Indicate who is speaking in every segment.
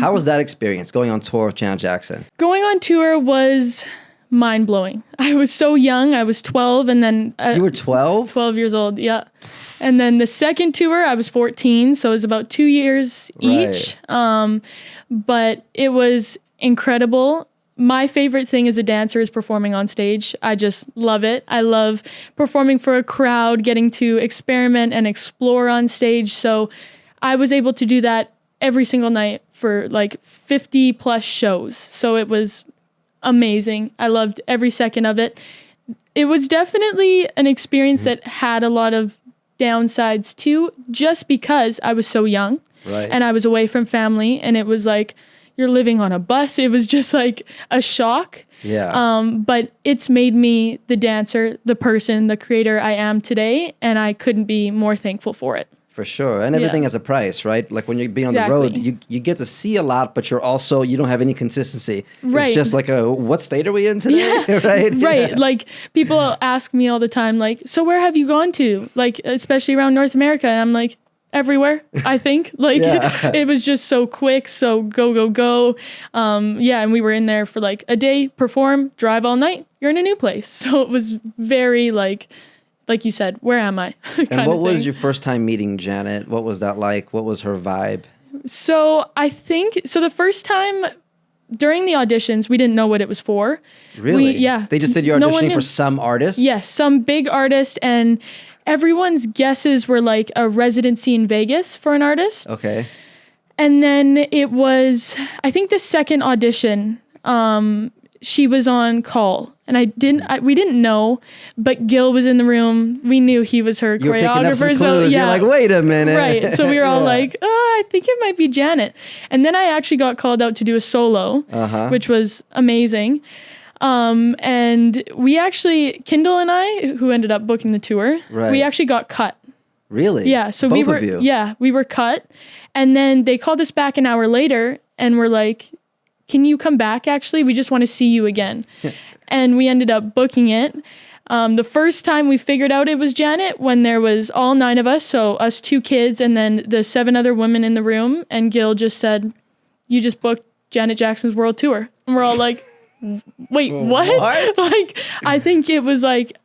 Speaker 1: How was that experience going on tour with Janet Jackson?
Speaker 2: Going on tour was mind-blowing. I was so young. I was 12 and then...
Speaker 1: You were 12?
Speaker 2: 12 years old, yeah. And then the second tour, I was 14, so it was about 2 years each. But it was incredible. My favorite thing as a dancer is performing on stage. I just love it. I love performing for a crowd, getting to experiment and explore on stage. So I was able to do that every single night for like 50 plus shows. So it was amazing. I loved every second of it. It was definitely an experience that had a lot of downsides too, just because I was so young and I was away from family, and it was like, you're living on a bus. It was just like a shock. But it's made me the dancer, the person, the creator I am today, and I couldn't be more thankful for it.
Speaker 1: For sure. And everything has a price, right? Like when you're being on the road, you get to see a lot, but you don't have any consistency. It's just like what state are we in today? Right?
Speaker 2: Right. Like people ask me all the time, like, so where have you gone to? Like, especially around North America. And I'm like, everywhere, I think. Like it was just so quick, so go. And we were in there for like a day, perform, drive all night, you're in a new place. So it was very like you said, where am I?
Speaker 1: And what was your first time meeting Janet? What was that like? What was her vibe?
Speaker 2: So I think, the first time during the auditions, we didn't know what it was for.
Speaker 1: Really? They just said you're auditioning for some artist?
Speaker 2: Yes, some big artist, and everyone's guesses were like a residency in Vegas for an artist.
Speaker 1: Okay.
Speaker 2: And then it was, I think the second audition, she was on call, and we didn't know, but Gil was in the room. We knew he was her
Speaker 1: you
Speaker 2: choreographer.
Speaker 1: So you're like, wait a minute.
Speaker 2: Right. So we were all like, I think it might be Janet. And then I actually got called out to do a solo, which was amazing. And we actually, Kendall and I, who ended up booking the tour, we actually got cut.
Speaker 1: Really?
Speaker 2: Yeah. So
Speaker 1: Both of you?
Speaker 2: Yeah, we were cut. And then they called us back an hour later and were like, can you come back actually? We just want to see you again. And we ended up booking it. The first time we figured out it was Janet when there was all 9 of us. So us 2 kids and then the 7 other women in the room. And Gil just said, you just booked Janet Jackson's world tour. And we're all like, wait, what? Like, I think it was like,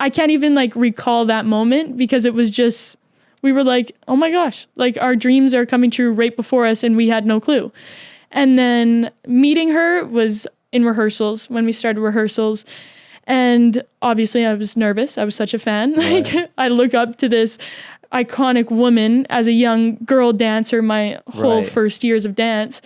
Speaker 2: I can't even like recall that moment because it was just, we were like, oh my gosh, like our dreams are coming true right before us and we had no clue. And then meeting her was in rehearsals, when we started rehearsals. And obviously I was nervous. I was such a fan. Like I look up to this iconic woman as a young girl dancer my whole first years of dance.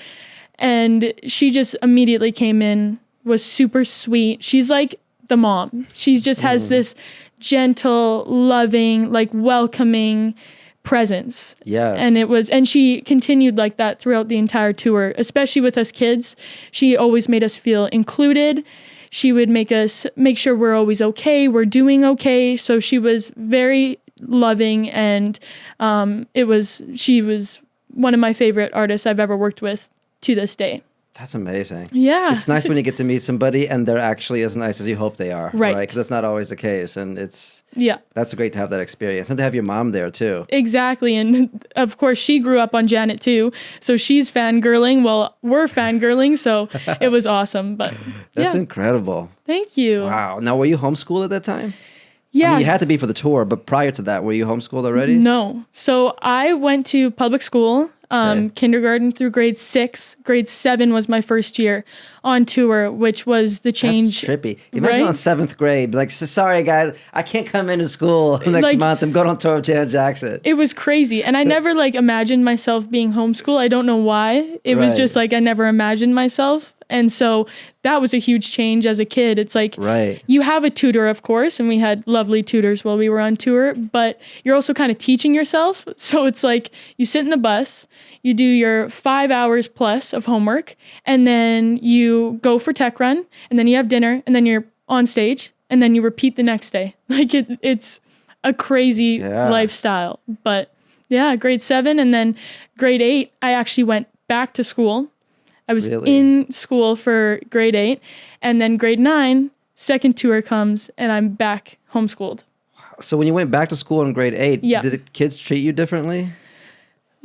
Speaker 2: And she just immediately came in, was super sweet. She's like the mom. She just has this gentle, loving, like welcoming presence.
Speaker 1: Yes.
Speaker 2: And she continued like that throughout the entire tour, especially with us kids. She always made us feel included. She would make sure we're always okay, we're doing okay. So she was very loving, and she was one of my favorite artists I've ever worked with to this day.
Speaker 1: That's amazing.
Speaker 2: Yeah.
Speaker 1: It's nice when you get to meet somebody and they're actually as nice as you hope they are. Right. Because that's not always the case. And that's great to have that experience and to have your mom there too.
Speaker 2: Exactly. And of course, she grew up on Janet too. So she's fangirling. Well, we're fangirling. So it was awesome. But
Speaker 1: that's incredible.
Speaker 2: Thank you.
Speaker 1: Wow. Now, were you homeschooled at that time?
Speaker 2: Yeah.
Speaker 1: I mean, you had to be for the tour, but prior to that, were you homeschooled already?
Speaker 2: No. So I went to public school. Kindergarten through grade 6. Grade 7 was my first year on tour, which was the change.
Speaker 1: That's trippy. Imagine on 7th grade, like, sorry guys, I can't come into school next month. I'm going on tour with Janet Jackson.
Speaker 2: It was crazy. And I never imagined myself being homeschooled. I don't know why. It was just I never imagined myself. And so that was a huge change as a kid. It's like, you have a tutor, of course, and we had lovely tutors while we were on tour, but you're also kind of teaching yourself. So it's like you sit in the bus, you do your 5 hours plus of homework, and then you go for tech run, and then you have dinner, and then you're on stage, and then you repeat the next day. It's a crazy lifestyle. But yeah, grade 7, and then grade 8, I actually went back to school. I was in school for grade 8, and then grade 9, second tour comes, and I'm back homeschooled.
Speaker 1: So when you went back to school in grade 8, did the kids treat you differently?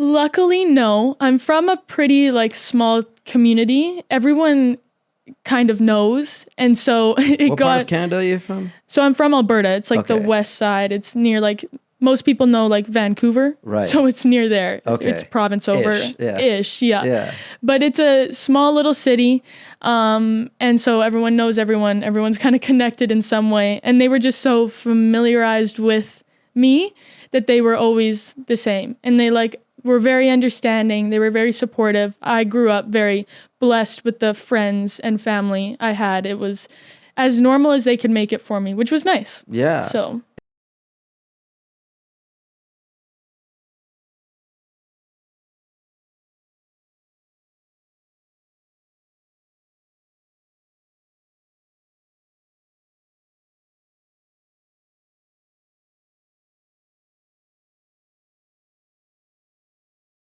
Speaker 2: Luckily, no. I'm from a pretty like small community. Everyone kind of knows, and so
Speaker 1: what part of Canada are you from?
Speaker 2: So I'm from Alberta. It's like the west side. It's near like most people know like Vancouver,
Speaker 1: right?
Speaker 2: So it's near there.
Speaker 1: Okay,
Speaker 2: it's province over ish, yeah.
Speaker 1: Yeah.
Speaker 2: But it's a small little city, and so everyone knows everyone. Everyone's kind of connected in some way, and they were just so familiarized with me that they were always the same, and they like were very understanding. They were very supportive. I grew up very blessed with the friends and family I had. It was as normal as they could make it for me, which was nice.
Speaker 1: Yeah.
Speaker 2: So